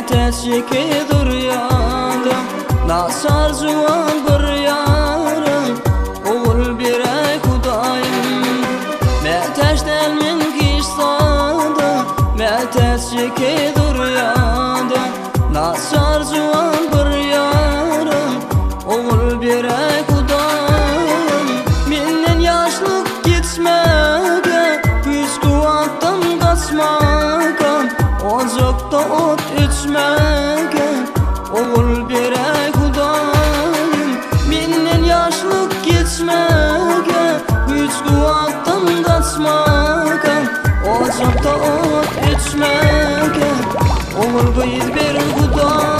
Teşki duryada nasar juan bir yarım oğul birey Hudayım me teştel min kişsada me teşki duryada nasar juan bir yarım oğul birey Hudayım minnen yaşlık gitmege yüz kuvvattan kaçmagan ocakta ot içmege oğul birey Hudayım minnen yaşlık geçmege güç kuvvattan kaçmagan ocakta ot içmege oğul bıyız bir Hudayım.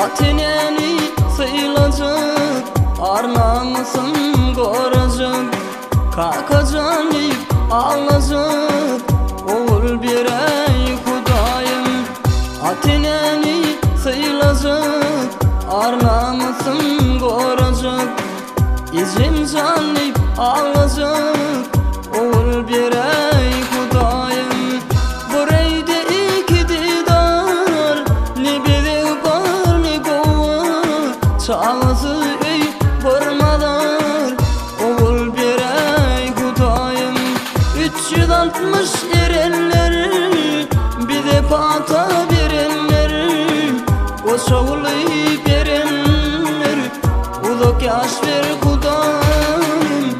Ateneni sayılacak, arnamasın koracak, kalkacak deyip ağlayacak oğul birey Hudayım. Ateneni sayılacak, arnamasın koracak, izim can deyip ağlayacak oğul birey Hudayım. Burayda iki didar, ne biri var ne kova, çağızı ey varmalar oğul birey Hudayım. 360 erenler, bir de pata verenler, o şoğlu verenler, uluk yaş ver Hudayım.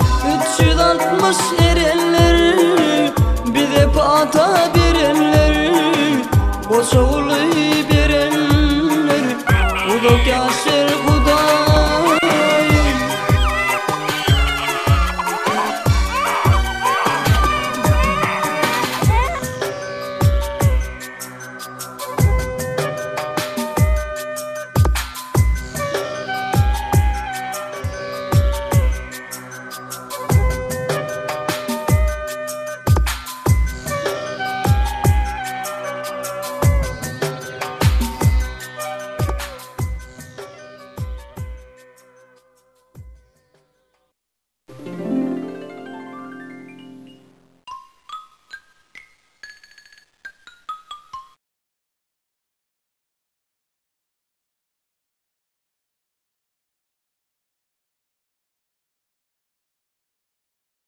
360 erenler, bir de pata